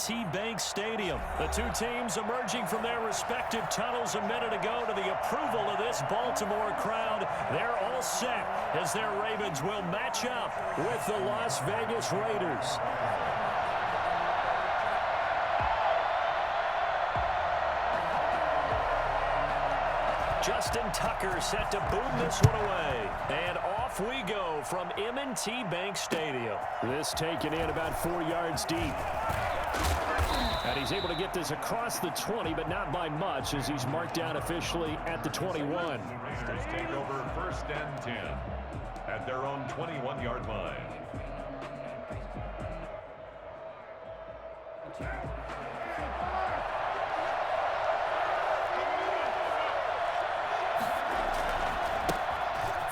M&T Bank Stadium. The two teams emerging from their respective tunnels a minute ago to the approval of this Baltimore crowd. They're all set as their Ravens will match up with the Las Vegas Raiders. Justin Tucker set to boom this one away. And off we go from M&T Bank Stadium. This taken in about 4 yards deep. And he's able to get this across the 20, but not by much as he's marked down officially at the 21. Raiders take over 1st and 10 at their own 21-yard line.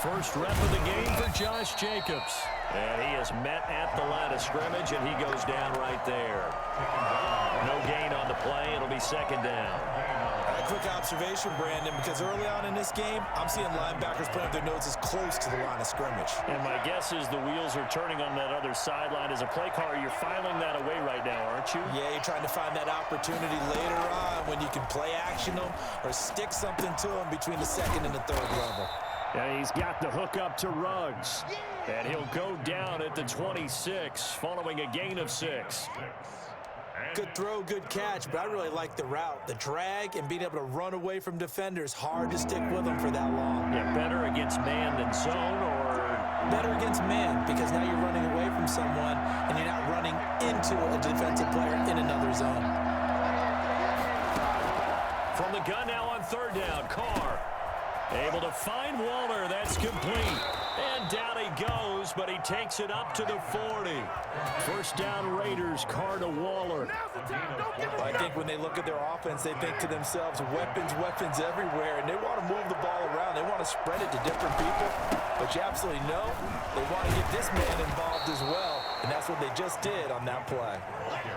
First rep of the game for Josh Jacobs. And he is met at the line of scrimmage, and he goes down right there. No gain on the play. It'll be 2nd down. A quick observation, Brandon, because early on in this game, I'm seeing linebackers putting up their noses close to the line of scrimmage. And my guess is the wheels are turning on that other sideline. As a play caller, you're filing that away right now, aren't you? Yeah, you're trying to find that opportunity later on when you can play action them or stick something to them between the 2nd and the 3rd level. And he's got the hook up to Ruggs. And he'll go down at the 26 following a gain of 6. Good throw, good catch, but I really like the route. The drag and being able to run away from defenders, hard to stick with them for that long. Yeah, better against man than zone, or? Better against man, because now you're running away from someone and you're not running into a defensive player in another zone. From the gun now on 3rd down, Carr. Able to find Waller. That's complete. And down he goes, but he takes it up to the 40. 1st down Raiders, Carr to Waller. I think when they look at their offense, they think to themselves, weapons, weapons everywhere, and they want to move the ball around. They want to spread it to different people, but you absolutely know they want to get this man involved as well, and that's what they just did on that play.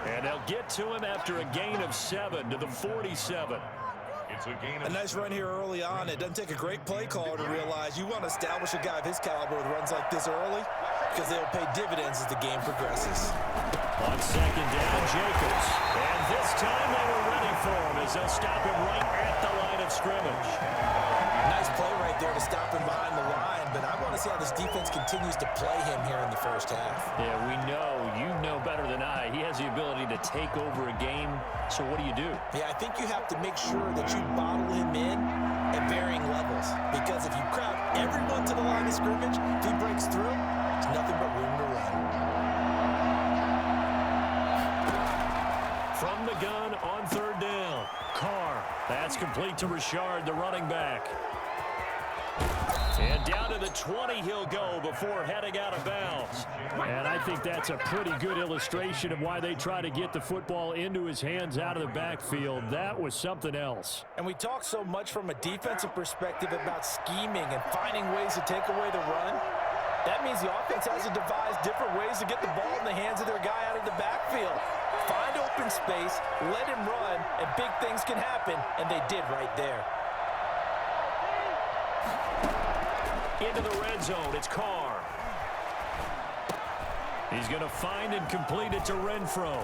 And they'll get to him after a gain of 7 to the 47. A nice run here early on. It doesn't take a great play caller to realize you want to establish a guy of his caliber with runs like this early because they'll pay dividends as the game progresses. On 2nd down, Jacobs. And this time they were ready for him as they'll stop him right at the line of scrimmage. Nice play right there to stop him behind the line, but I want to see how this defense continues to play him here in the 1st half. Yeah, we know. You know better than I. He has the ability to take over a game, so what do you do? Yeah, I think you have to make sure that you bottle him in at varying levels, because if you crowd everyone to the line of scrimmage, if he breaks through, there's nothing but room to run. From the gun on 3rd down, Carr. That's complete to Richard, the running back. And down to the 20 he'll go before heading out of bounds. And I think that's a pretty good illustration of why they try to get the football into his hands out of the backfield. That was something else. And we talk so much from a defensive perspective about scheming and finding ways to take away the run. That means the offense has to devise different ways to get the ball in the hands of their guy out of the backfield. Find open space, let him run, and big things can happen, and they did right there. Into the red zone, it's Carr. He's going to find and complete it to Renfro.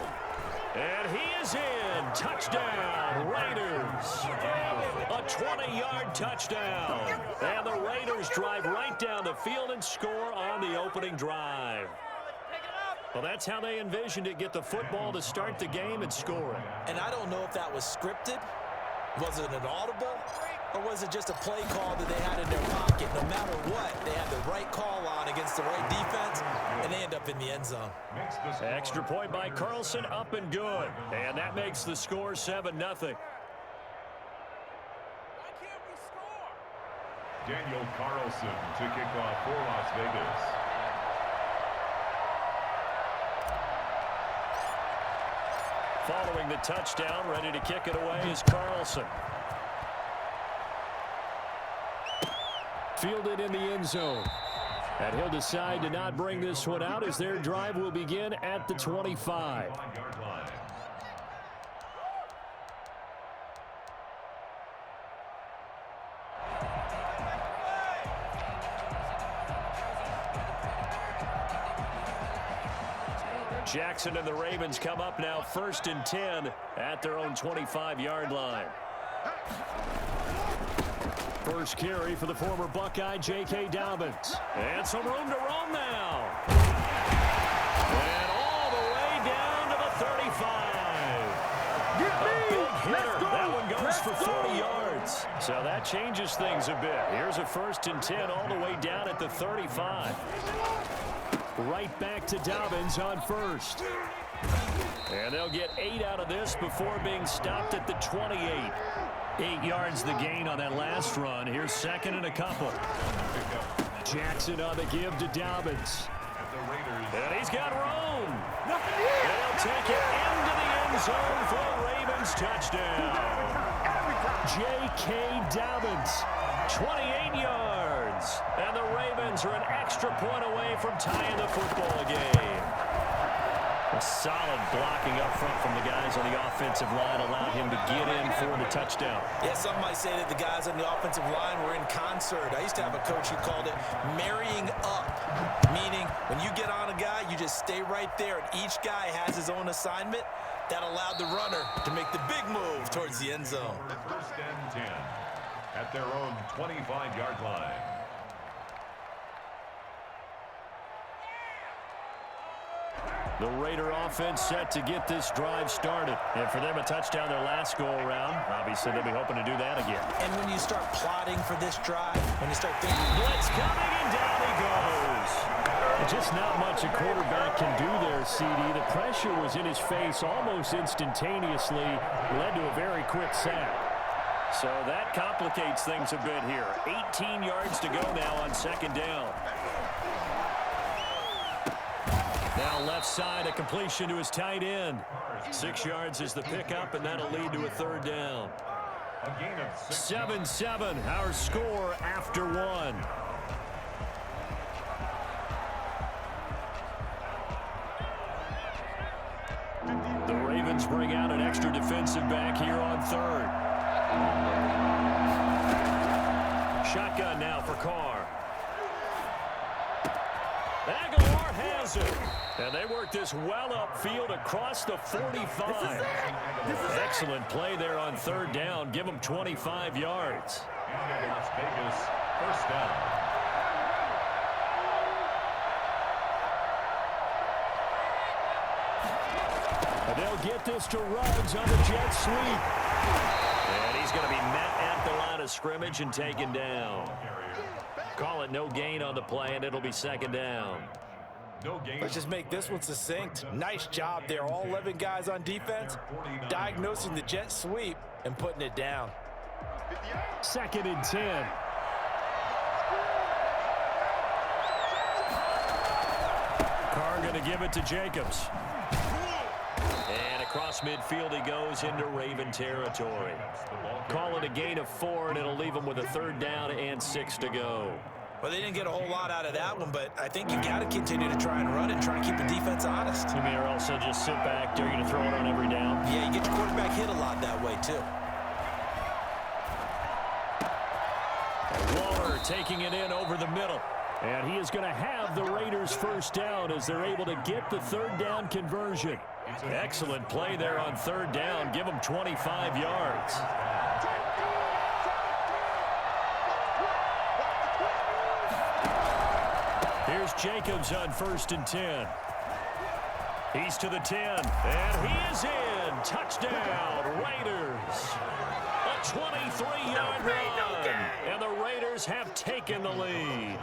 And he is in. Touchdown, Raiders. A 20-yard touchdown. And the Raiders drive right down the field and score on the opening drive. Well, that's how they envisioned it, get the football to start the game and score it. And I don't know if that was scripted. Was it an audible? Or was it just a play call that they had in their pocket? No matter what, they had the right call on against the right defense, and they end up in the end zone. Extra point by Carlson, up and good. And that makes the score 7-0. Daniel Carlson to kick off for Las Vegas. Following the touchdown, ready to kick it away is Carlson. Fielded in the end zone. And he'll decide to not bring this one out as their drive will begin at the 25. Jackson and the Ravens come up now 1st and 10 at their own 25-yard line. First carry for the former Buckeye, J.K. Dobbins. And some room to roam now. And all the way down to the 35. A big hitter. That one goes for 40 yards. So that changes things a bit. Here's a 1st and 10 all the way down at the 35. Right back to Dobbins on 1st. And they'll get 8 out of this before being stopped at the 28. 8 yards the gain on that last run. Here's 2nd and a couple. Jackson on the give to Dobbins. And he's got room. And he'll take it into the end zone for a Ravens touchdown. J.K. Dobbins, 28 yards. And the Ravens are an extra point away from tying the football game. A solid blocking up front from the guys on the offensive line allowed him to get in for the touchdown. Yeah, some might say that the guys on the offensive line were in concert. I used to have a coach who called it marrying up, meaning when you get on a guy, you just stay right there, and each guy has his own assignment. That allowed the runner to make the big move towards the end zone. 1st and 10 at their own 25-yard line. The Raider offense set to get this drive started. And for them, a touchdown their last go-around. Obviously, they'll be hoping to do that again. And when you start plotting for this drive, when you start thinking, blitz coming, and down he goes. Just not much a quarterback can do there, CD. The pressure was in his face almost instantaneously. Led to a very quick sack. So that complicates things a bit here. 18 yards to go now on 2nd down. Now left side, a completion to his tight end. 6 yards is the pickup, and that'll lead to a 3rd down. 7-7, our score after 1. The Ravens bring out an extra defensive back here on 3rd. Shotgun now for Carr. Aguilar has it. And they work this well upfield across the 45. Excellent play there on 3rd down. Give them 25 yards. Las Vegas, 1st down. And they'll get this to Ruggs on the jet sweep. And he's going to be met at the line of scrimmage and taken down. Call it no gain on the play, and it'll be 2nd down. No gain. Let's just make this one succinct. Nice job there. All 11 guys on defense diagnosing the jet sweep and putting it down. 2nd and 10. Carr going to give it to Jacobs. And across midfield he goes into Raven territory. Call it a gain of 4, and it'll leave him with a 3rd down and 6 to go. Well, they didn't get a whole lot out of that one, but I think you got to continue to try and run and try and keep the defense honest. You mean, or else they'll just sit back, dare you to throw it on every down? Yeah, you get your quarterback hit a lot that way, too. Waller taking it in over the middle. And he is going to have the Raiders' 1st down as they're able to get the 3rd down conversion. Excellent play there on 3rd down. Give them 25 yards. Here's Jacobs on 1st and 10. He's to the 10, and he is in. Touchdown, Raiders. A 23-yard run, and the Raiders have taken the lead.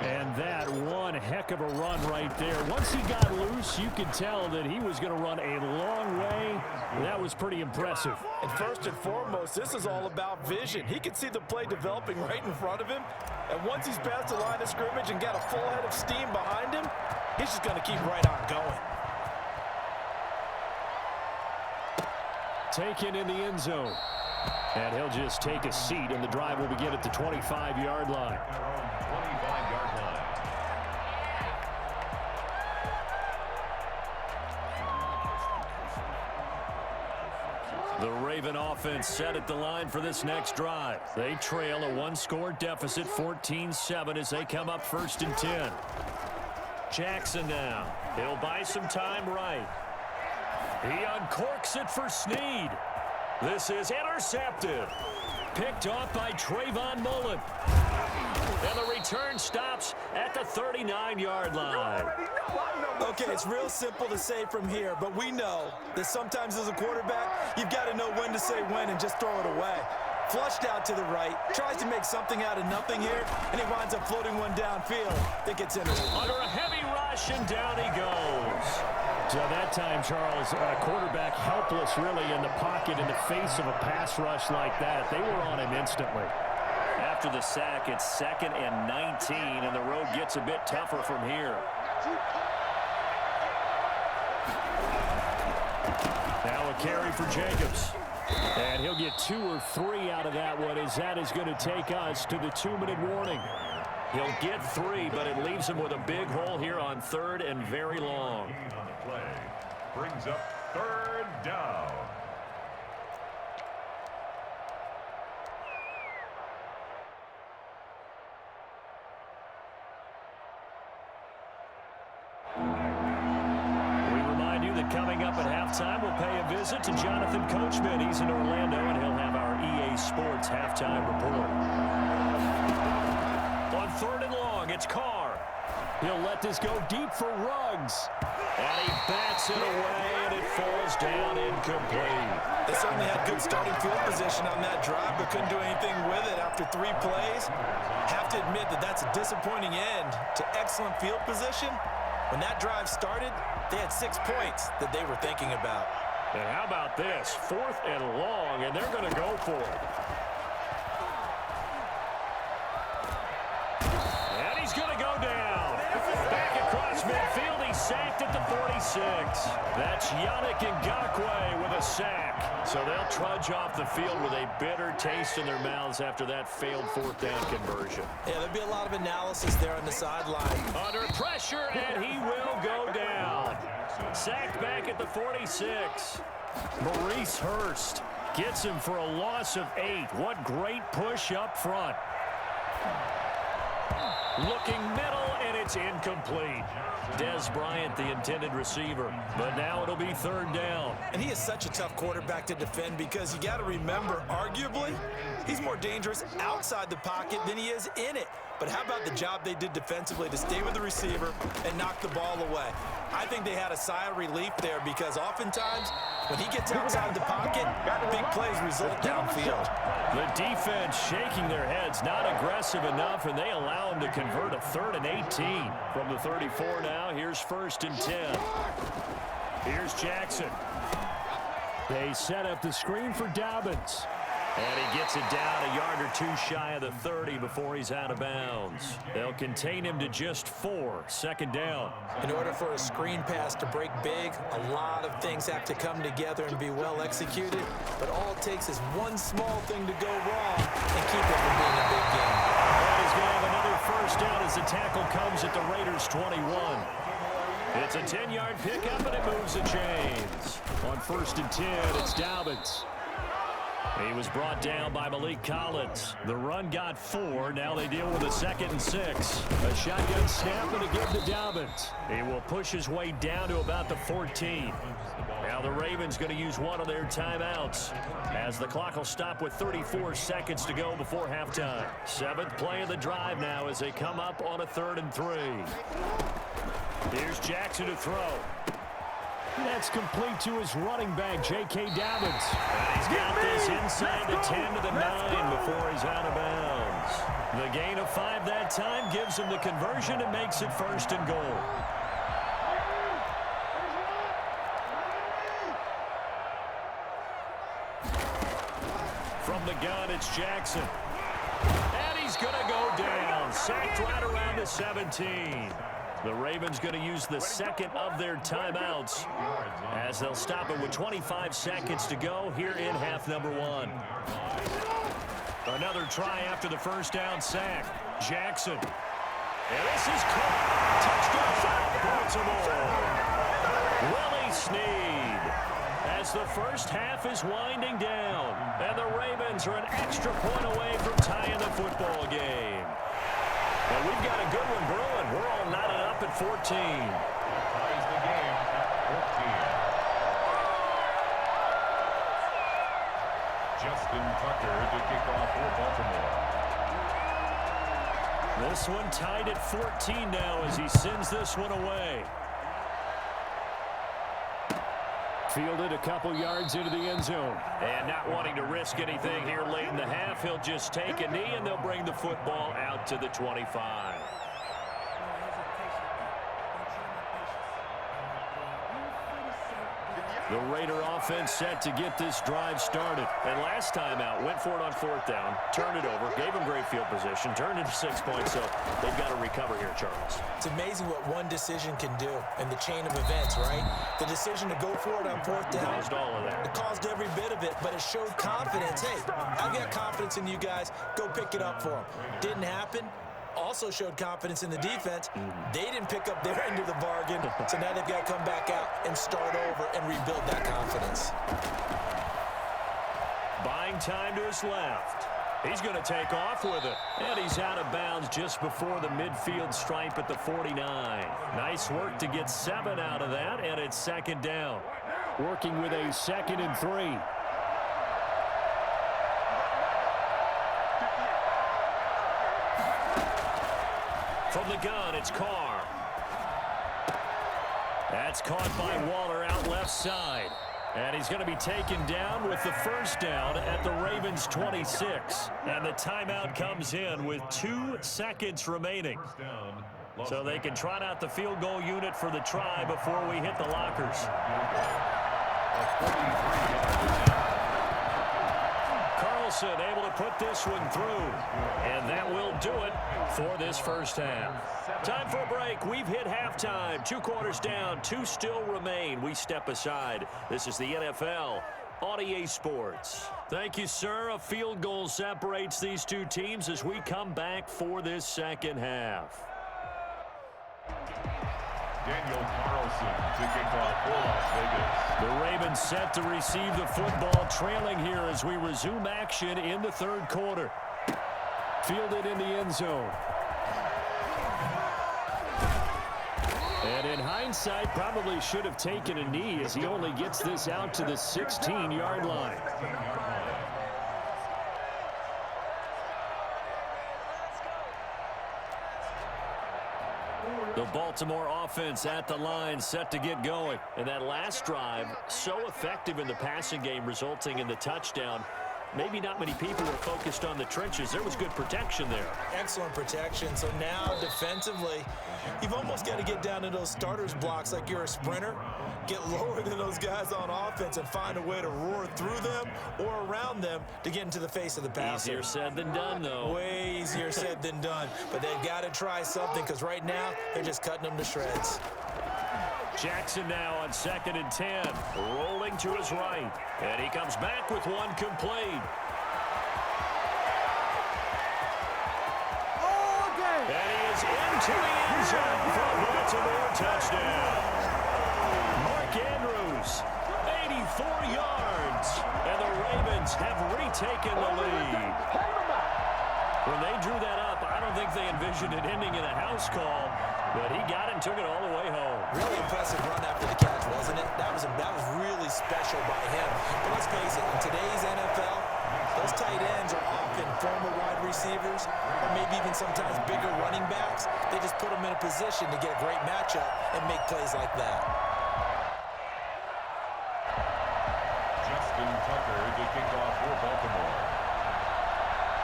And that one heck of a run right there. Once he got loose, you could tell that he was going to run a long way. That was pretty impressive. And first and foremost, this is all about vision. He could see the play developing right in front of him. And once he's past the line of scrimmage and got a full head of steam behind him, he's just going to keep right on going. Taken in the end zone. And he'll just take a seat, and the drive will begin at the 25-yard line. 25-yard line. The Raven offense set at the line for this next drive. They trail a one-score deficit, 14-7, as they come up 1st and 10. Jackson now. He'll buy some time right. He uncorks it for Snead. This is intercepted. Picked off by Trayvon Mullen. And the return stops at the 39-yard line. Okay, it's real simple to say from here, but we know that sometimes as a quarterback, you've got to know when to say when and just throw it away. Flushed out to the right, tries to make something out of nothing here, and he winds up floating one downfield. Think it's in. Under a heavy rush, and down he goes. So that time, Charles, quarterback helpless really in the pocket in the face of a pass rush like that. They were on him instantly. After the sack, it's 2nd and 19, and the road gets a bit tougher from here. Now a carry for Jacobs. And he'll get 2 or 3 out of that one, as that is going to take us to the 2-minute warning. He'll get 3, but it leaves him with a big hole here on 3rd and very long. On the play brings up 3rd down. Coming up at halftime, we'll pay a visit to Jonathan Coachman. He's in Orlando, and he'll have our EA Sports halftime report. On 3rd and long, it's Carr. He'll let this go deep for Ruggs. And he bats it away, and it falls down incomplete. They certainly had good starting field position on that drive, but couldn't do anything with it after 3 plays. Have to admit that that's a disappointing end to excellent field position. When that drive started, they had 6 points that they were thinking about. And how about this? 4th and long, and they're going to go for it. And he's going to go down. Back across midfield, he's sacked at the 46. That's Yannick Ngakoue with a sack. So they'll trudge off the field with a bitter taste in their mouths after that failed 4th down conversion. Yeah, there'll be a lot of analysis there on the sideline. Under pressure, and he will go down. Sacked back at the 46. Maurice Hurst gets him for a loss of 8. What great push up front. Looking middle, and it's incomplete. Dez Bryant, the intended receiver. But now it'll be 3rd down. And he is such a tough quarterback to defend because you got to remember, arguably, he's more dangerous outside the pocket than he is in it. But how about the job they did defensively to stay with the receiver and knock the ball away? I think they had a sigh of relief there because oftentimes when he gets outside the pocket, big plays result downfield. The defense shaking their heads, not aggressive enough, and they allow him to convert a 3rd and 18. From the 34 now, here's 1st and 10. Here's Jackson. They set up the screen for Dobbins. And he gets it down a yard or 2 shy of the 30 before he's out of bounds. They'll contain him to just 4. 2nd down. In order for a screen pass to break big, a lot of things have to come together and be well executed. But all it takes is one small thing to go wrong and keep it from being a big game. And he's going to have another 1st down as the tackle comes at the Raiders' 21. It's a 10-yard pickup, and it moves the chains. On 1st and 10, it's Dobbins. He was brought down by Malik Collins. The run got 4. Now they deal with a 2nd and 6. A shotgun snap and a give to Dobbins. He will push his way down to about the 14. Now the Ravens going to use one of their timeouts as the clock will stop with 34 seconds to go before halftime. 7th play of the drive now as they come up on a 3rd and 3. Here's Jackson to throw. That's complete to his running back, J.K. Dobbins. And he's got this inside the 10 to the 9 before he's out of bounds. The gain of 5 that time gives him the conversion and makes it 1st and goal. From the gun, it's Jackson. And he's going to go down. Sacked right around the 17. The Ravens going to use the 2nd of their timeouts as they'll stop it with 25 seconds to go here in half number 1. Another try after the 1st down sack. Jackson. And this is caught. Touchdown, Baltimore. Willie Snead. As the first half is winding down, and the Ravens are an extra point away from tying the football game. And we've got a good one brewing. We're all knotted up at 14. Ties the game at 14. Justin Tucker to kick off for Baltimore. This one tied at 14 now as he sends this one away. Fielded a couple yards into the end zone. And not wanting to risk anything here late in the half, he'll just take a knee and they'll bring the football out to the 25. The Raider offense set to get this drive started. And last time out, went for it on 4th down, turned it over, gave them great field position, turned into 6 points, so they've got to recover here, Charles. It's amazing what one decision can do in the chain of events, right? The decision to go for it on 4th down. Caused all of that. It caused every bit of it, but it showed confidence. Hey, I've got confidence in you guys. Go pick it up for them. Didn't happen. Also showed confidence in the defense. They didn't pick up their end of the bargain, so now they've got to come back out and start over and rebuild that confidence. Buying time to his left. He's going to take off with it. And he's out of bounds just before the midfield stripe at the 49. Nice work to get 7 out of that, and it's 2nd down. Working with a 2nd and 3. From the gun, it's Carr. That's caught by Waller out left side. And he's going to be taken down with the 1st down at the Ravens' 26. And the timeout comes in with 2 seconds remaining. So they can trot out the field goal unit for the try before we hit the lockers. Carlson able to put this one through. And that will do it for this 1st half. Time for a break. We've hit halftime. 2 quarters down. 2 still remain. We step aside. This is the NFL on EA Sports. Thank you, sir. A field goal separates these 2 teams as we come back for this 2nd half. Daniel Carlson to kick off for Las Vegas. The Ravens set to receive the football, trailing here as we resume action in the 3rd quarter. Fielded in the end zone. And in hindsight, probably should have taken a knee as he only gets this out to the 16-yard line. The Baltimore offense at the line, set to get going. And that last drive, so effective in the passing game, resulting in the touchdown. Maybe not many people were focused on the trenches. There was good protection there. Excellent protection. So now, defensively, you've almost got to get down to those starters blocks like you're a sprinter. Get lower than those guys on offense and find a way to roar through them or around them to get into the face of the passer. Easier said than done, though. Way easier said than done. But they've got to try something because right now, they're just cutting them to shreds. Jackson now on 2nd and 10, rolling to his right. And he comes back with one complete. And he is into the end zone for a Baltimore touchdown. Mark Andrews, 84 yards. And the Ravens have retaken the lead. When they drew that up, I don't think they envisioned it ending in a house call, but he got it and took it all the way home. Really impressive run after the catch, wasn't it? That was really special by him. But let's face it, in today's NFL, those tight ends are often former wide receivers or maybe even sometimes bigger running backs. They just put them in a position to get a great matchup and make plays like that. Justin Tucker to kick off for Baltimore.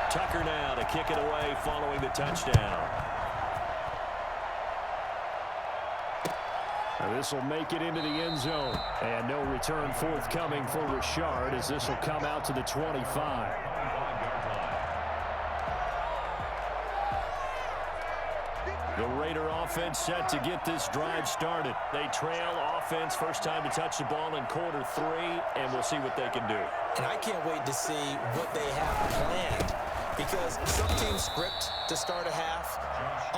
Tucker now to kick it away following the touchdown. This will make it into the end zone. And no return forthcoming for Richard as this will come out to the 25. The Raider offense set to get this drive started. They trail offense, first time to touch the ball in quarter 3, and we'll see what they can do. And I can't wait to see what they have planned. Because some teams script to start a half.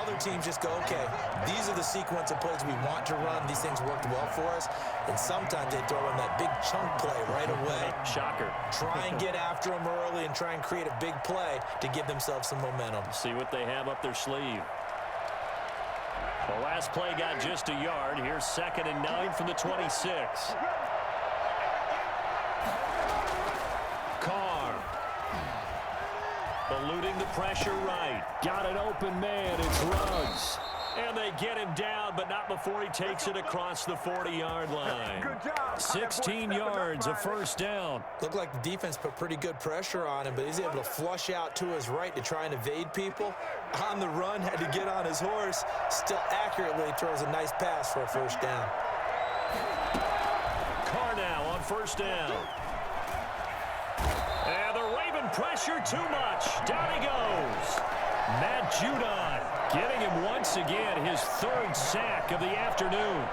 Other teams just go, okay, these are the sequence of plays we want to run. These things worked well for us. And sometimes they throw in that big chunk play right away. Shocker. Try and get after them early and try and create a big play to give themselves some momentum. See what they have up their sleeve. The last play got just a yard. Here's 2nd and 9 from the 26. Carr. Eluding the pressure right. Got an open man. It's Ruggs. And they get him down, but not before he takes it across the 40-yard line. 16 yards, a first down. Looked like the defense put pretty good pressure on him, but he's able to flush out to his right to try and evade people. On the run, had to get on his horse. Still accurately throws a nice pass for a first down. Carr now on first down. And the Raven pressure too much. Down he goes. Matt Judon getting him once again his 3rd sack of the afternoon.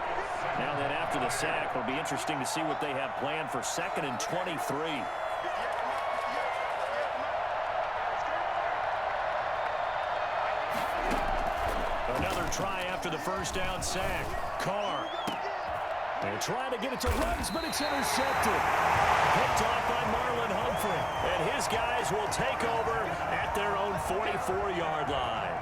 Now then after the sack, it'll be interesting to see what they have planned for 2nd and 23. Another try after the first down sack. Carr. They're trying to get it to Ruggs, but it's intercepted. Picked off by Marlon Humphrey. And his guys will take over at their own 44-yard line.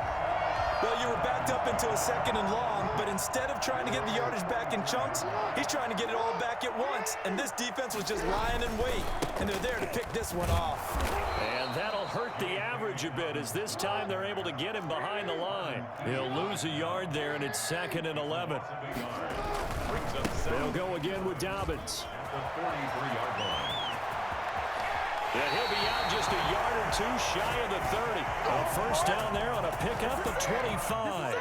Well, you were backed up into a 2nd and long, but instead of trying to get the yardage back in chunks, he's trying to get it all back at once. And this defense was just lying in wait, and they're there to pick this one off. And that'll hurt the average a bit, as this time they're able to get him behind the line. He'll lose a yard there, and it's 2nd and 11. They'll go again with Dobbins. The 43-yard line. Yeah, he'll be out just a yard or two shy of the 30. A first down there on a pickup of 25.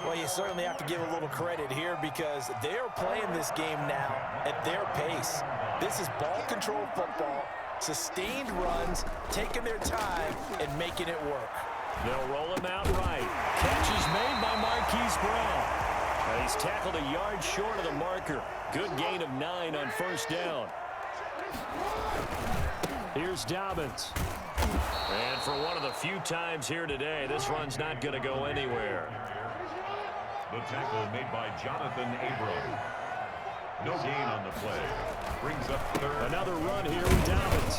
Well, you certainly have to give a little credit here because they're playing this game now at their pace. This is ball control football, sustained runs, taking their time, and making it work. They'll roll him out right. Catch is made by Marquise Brown. And he's tackled a yard short of the marker. Good gain of 9 on first down. Here's Dobbins. And for one of the few times here today, this run's not going to go anywhere. The tackle made by Jonathan Abram. No gain on the play. Brings up 3rd. Another run here with Dobbins.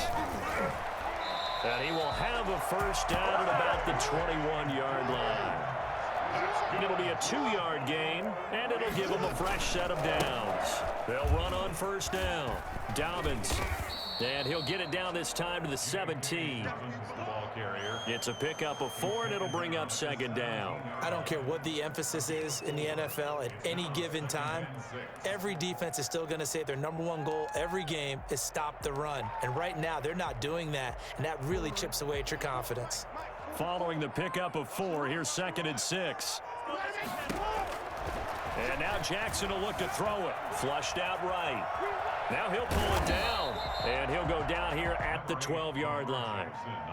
And he will have a first down at about the 21-yard line. It'll be a 2-yard gain, and it'll give them a fresh set of downs. They'll run on first down. Dobbins. And he'll get it down this time to the 17. It's a pickup of 4, and it'll bring up 2nd down. I don't care what the emphasis is in the NFL at any given time. Every defense is still going to say their #1 goal every game is stop the run. And right now, they're not doing that, and that really chips away at your confidence. Following the pickup of 4, here's 2nd and 6. And now Jackson will look to throw it. Flushed out right. Now he'll pull it down, and he'll go down here at the 12-yard line.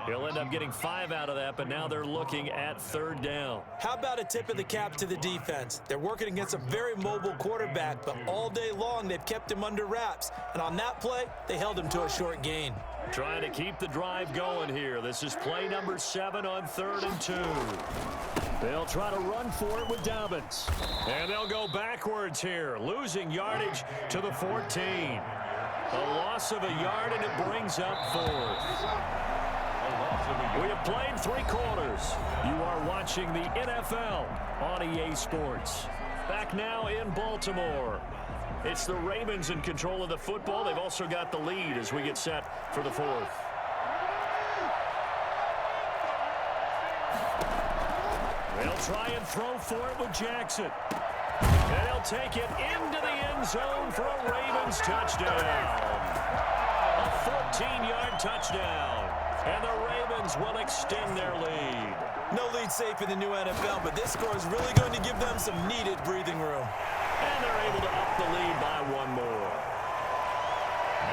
He'll end up getting 5 out of that, but now they're looking at 3rd down. How about a tip of the cap to the defense? They're working against a very mobile quarterback, but all day long they've kept him under wraps. And on that play, they held him to a short gain. Trying to keep the drive going here. This is play number 7 on 3rd and 2. They'll try to run for it with Dobbins. And they'll go backwards here, losing yardage to the 14. A loss of a yard, and it brings up 4th. We have played 3 quarters. You are watching the NFL on EA Sports. Back now in Baltimore. It's the Ravens in control of the football. They've also got the lead as we get set for the 4th. They'll try and throw for it with Jackson. And he'll take it into the end zone for a Ravens touchdown. A 14-yard touchdown. And the Ravens will extend their lead. No lead safe in the new NFL, but this score is really going to give them some needed breathing room. And they're able to up the lead by 1 more.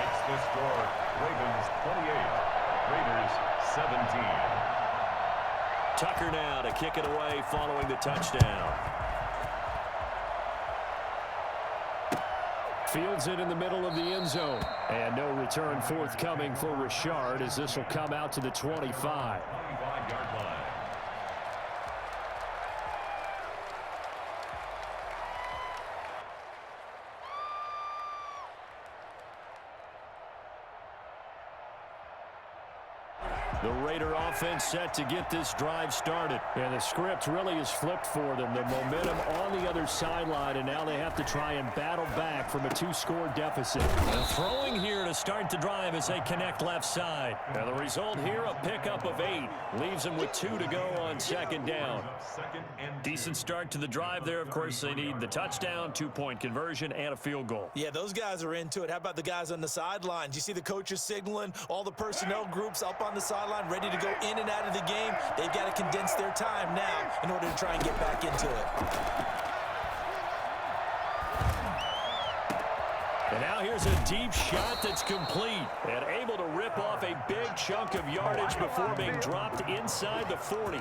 Next the score, Ravens 28, Raiders 17. Tucker now to kick it away following the touchdown. Fields it in the middle of the end zone. And no return forthcoming for Richard as this will come out to the 25. 25-yard line. The Raider offense set to get this drive started. And the script really is flipped for them. The momentum on the other sideline, and now they have to try and battle back from a 2-score deficit. And throwing here to start the drive as they connect left side. And the result here, a pickup of 8. Leaves them with 2 to go on second down. Decent start to the drive there. Of course, they need the touchdown, 2-point conversion, and a field goal. Yeah, those guys are into it. How about the guys on the sidelines? You see the coaches signaling, all the personnel groups up on the sideline, ready to go in and out of the game. They've got to condense their time now in order to try and get back into it. And now here's a deep shot that's complete and able to rip off a big chunk of yardage before being dropped inside the 40.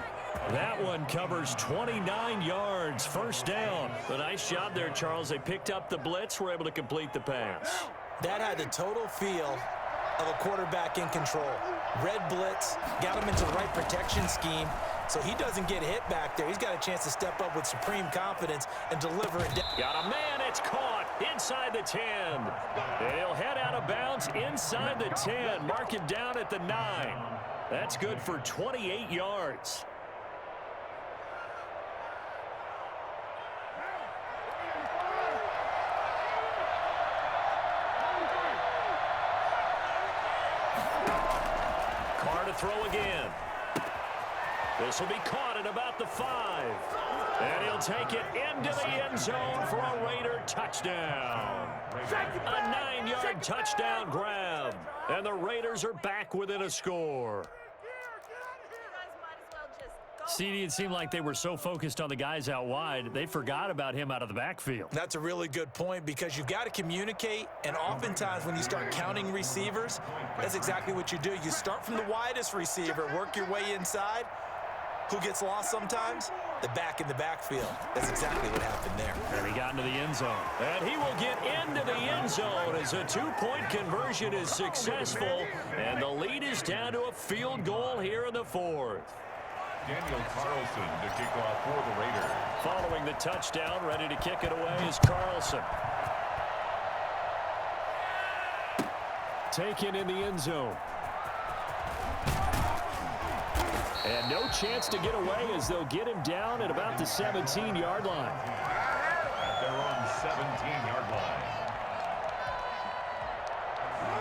That one covers 29 yards, first down. A nice job there, Charles. They picked up the blitz, were able to complete the pass. That had the total feel of a quarterback in control. Red blitz, got him into the right protection scheme, so he doesn't get hit back there. He's got a chance to step up with supreme confidence and deliver it. Got a man, it's caught inside the 10. He'll head out of bounds inside the 10, mark it down at the 9. That's good for 28 yards. Throw again. This will be caught at about the 5. And he'll take it into the end zone for a Raider touchdown. A 9-yard touchdown grab. And the Raiders are back within a score. CD, it seemed like they were so focused on the guys out wide, they forgot about him out of the backfield. That's a really good point because you've got to communicate, and oftentimes when you start counting receivers, that's exactly what you do. You start from the widest receiver, work your way inside. Who gets lost sometimes? The back in the backfield. That's exactly what happened there. And he got into the end zone. And he will get into the end zone as a 2-point conversion is successful, and the lead is down to a field goal here in the 4th. Daniel Carlson to kick off for the Raiders. Following the touchdown, ready to kick it away is Carlson. Taken in the end zone. And no chance to get away as they'll get him down at about the 17-yard line. They're on the 17-yard line.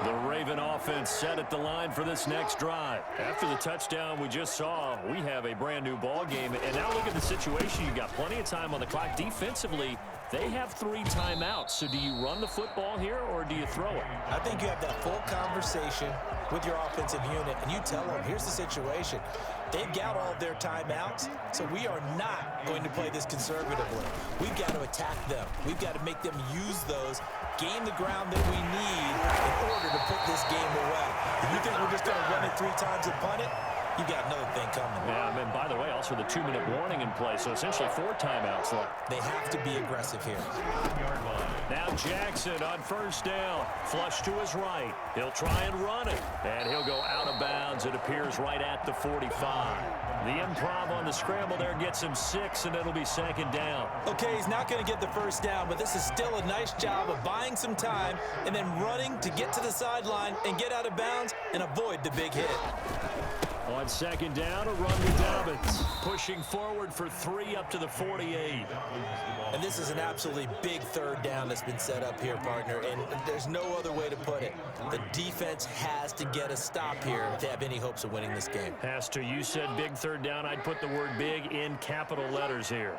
The Raven offense set at the line for this next drive. After the touchdown we just saw, we have a brand new ball game. And now look at the situation. You've got plenty of time on the clock. Defensively, they have 3 timeouts. So do you run the football here or do you throw it? I think you have that full conversation with your offensive unit, and you tell them, here's the situation. They've got all of their timeouts, so we are not going to play this conservatively. We've got to attack them. We've got to make them use those, gain the ground that we need in order to put this game away. If you think we're just going to run it 3 times and punt it, you got another thing coming. Yeah, and by the way, also the 2-minute warning in play, so essentially 4 timeouts left. They have to be aggressive here. Now Jackson on first down. Flush to his right. He'll try and run it. And he'll go out of bounds. It appears right at the 45. The improv on the scramble there gets him 6, and it'll be second down. Okay, he's not going to get the first down, but this is still a nice job of buying some time and then running to get to the sideline and get out of bounds and avoid the big hit. On second down, a run with Dobbins. Pushing forward for 3 up to the 48. And this is an absolutely big third down that's been set up here, partner, and there's no other way to put it. The defense has to get a stop here to have any hopes of winning this game. Has to. You said big third down. I'd put the word big in capital letters here.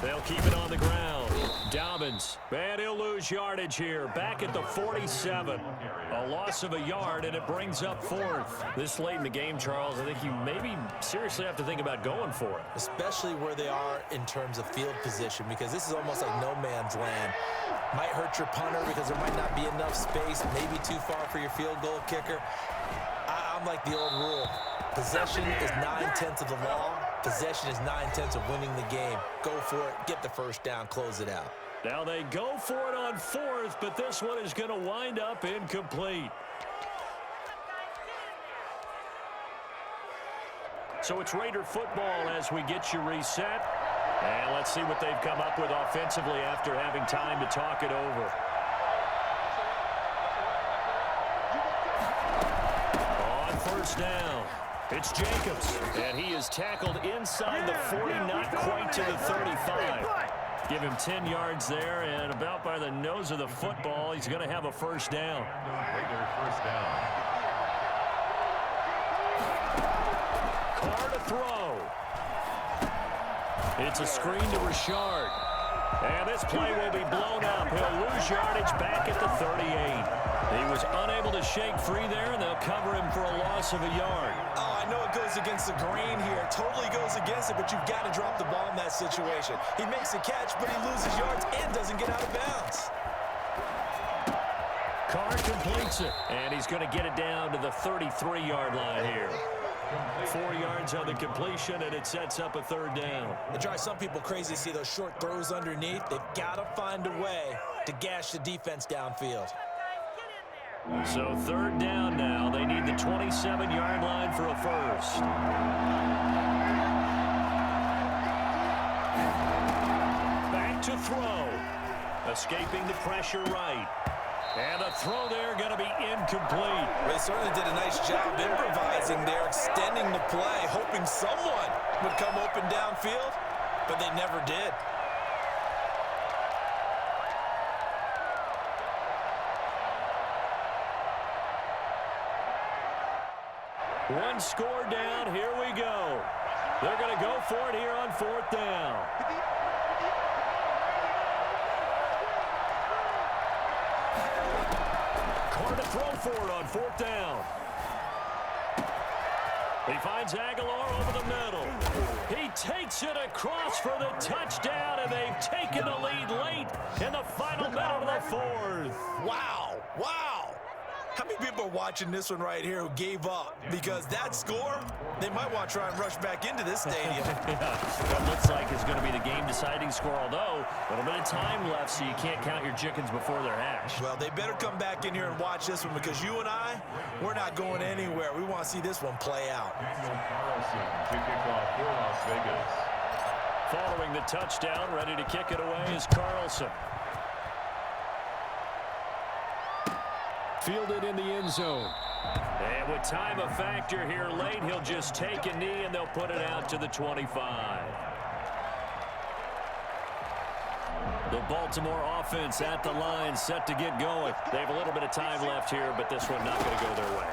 They'll keep it on the ground. Dobbins, and he'll lose yardage here. Back at the 47. A loss of a yard, and it brings up 4th. This late in the game, Charles, I think you maybe seriously have to think about going for it. Especially where they are in terms of field position, because this is almost like no man's land. Might hurt your punter because there might not be enough space, maybe too far for your field goal kicker. I'm like the old rule. Possession is 9/10 of the law. Possession is 9/10 of winning the game. Go for it, get the first down, close it out. Now they go for it on 4th, but this one is going to wind up incomplete. So it's Raider football as we get you reset. And let's see what they've come up with offensively after having time to talk it over. first down. It's Jacobs, and he is tackled inside the 40, not quite to the 35. Give him 10 yards there, and about by the nose of the football, he's going to have a first down. Raiders first down. Carr to throw. It's a screen to Richard. And this play will be blown up. He'll lose yardage back at the 38. He was unable to shake free there, and they'll cover him for a loss of a yard. Oh, I know it goes against the grain here. It totally goes against it, but you've got to drop the ball in that situation. He makes a catch, but he loses yards and doesn't get out of bounds. Carr completes it, and he's going to get it down to the 33-yard line here. 4 yards on the completion, and it sets up a third down. It drives some people crazy to see those short throws underneath. They've got to find a way to gash the defense downfield. So third down now. They need the 27-yard line for a first. Back to throw. Escaping the pressure right. And the throw there going to be incomplete. They certainly did a nice job improvising there, extending the play, hoping someone would come open downfield, but they never did. One score down. Here we go. They're going to go for it here on fourth down. Carr to throw for it on fourth down. He finds Aguilar over the middle. He takes it across for the touchdown, and they've taken the lead late in the final minute of the fourth. Wow, wow. How many people are watching this one right here who gave up? Because that score, they might want to try and rush back into this stadium. Yeah, it looks like it's going to be the game-deciding score, although a little bit of time left, so you can't count your chickens before they're hatched. Well, they better come back in here and watch this one, because you and I, we're not going anywhere. We want to see this one play out. Carlson to kick off for Las Vegas. Following the touchdown, ready to kick it away is Carlson. Fielded in the end zone. And with time a factor here late, he'll just take a knee and they'll put it out to the 25. The Baltimore offense at the line, set to get going. They have a little bit of time left here, but this one not going to go their way.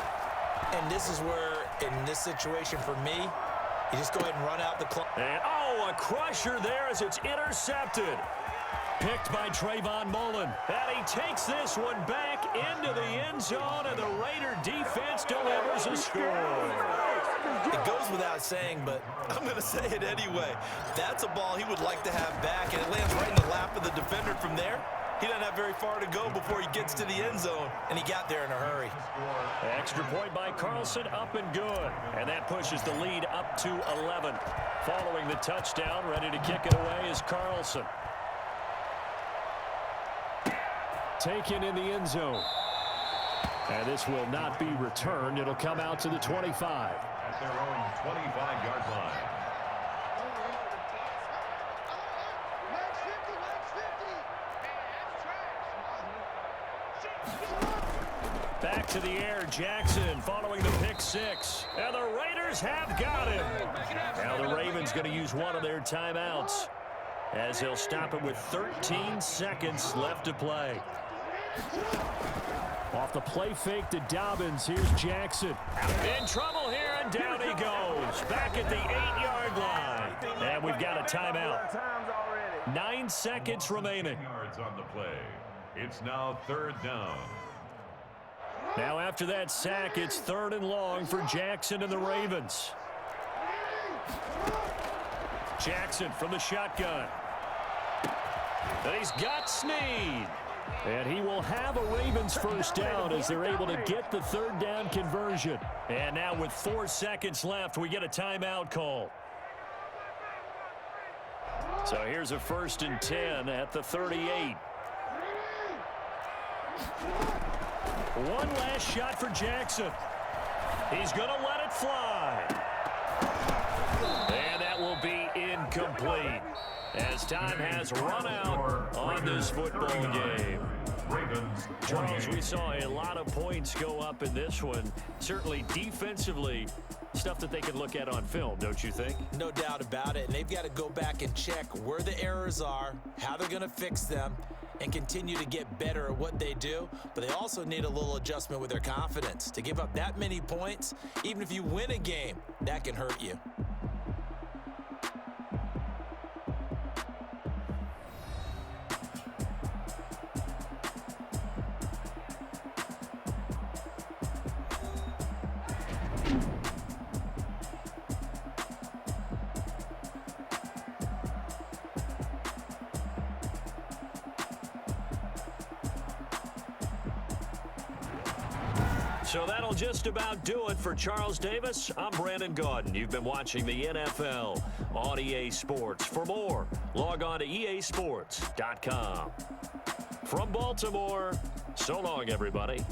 And this is where, in this situation for me, you just go ahead and run out the clock. And, oh, a crusher there as it's intercepted. Picked by Trayvon Mullen. And he takes this one back into the end zone, and the Raider defense delivers a score. It goes without saying, but I'm going to say it anyway. That's a ball he would like to have back, and it lands right in the lap of the defender from there. He doesn't have very far to go before he gets to the end zone, and he got there in a hurry. Extra point by Carlson, up and good. And that pushes the lead up to 11. Following the touchdown, ready to kick it away is Carlson. Taken in the end zone. And this will not be returned. It'll come out to the 25. At their own 25-yard line. Back to the air, Jackson following the pick six. And the Raiders have got him. Now the Ravens going to use one of their timeouts, as they'll stop it with 13 seconds left to play. Off the play fake to Dobbins, here's Jackson. In trouble here, and down he goes. Back at the 8-yard line. And we've got a timeout. 9 seconds remaining. Yards on the play. It's now third down. Now after that sack, it's third and long for Jackson and the Ravens. Jackson from the shotgun. And he's got Snead. And he will have a Ravens first down as they're able to get the third down conversion. And now with 4 seconds left, we get a timeout call. So here's a 1st and 10 at the 38. One last shot for Jackson. He's going to let it fly. And that will be incomplete, as time has run out on this football game. Ravens Charles, we saw a lot of points go up in this one. Certainly defensively, stuff that they can look at on film, don't you think? No doubt about it. And they've got to go back and check where the errors are, how they're going to fix them, and continue to get better at what they do. But they also need a little adjustment with their confidence. To give up that many points, even if you win a game, that can hurt you. So that'll just about do it for Charles Davis. I'm Brandon Gaudin. You've been watching the NFL on EA Sports. For more, log on to easports.com. From Baltimore, so long, everybody.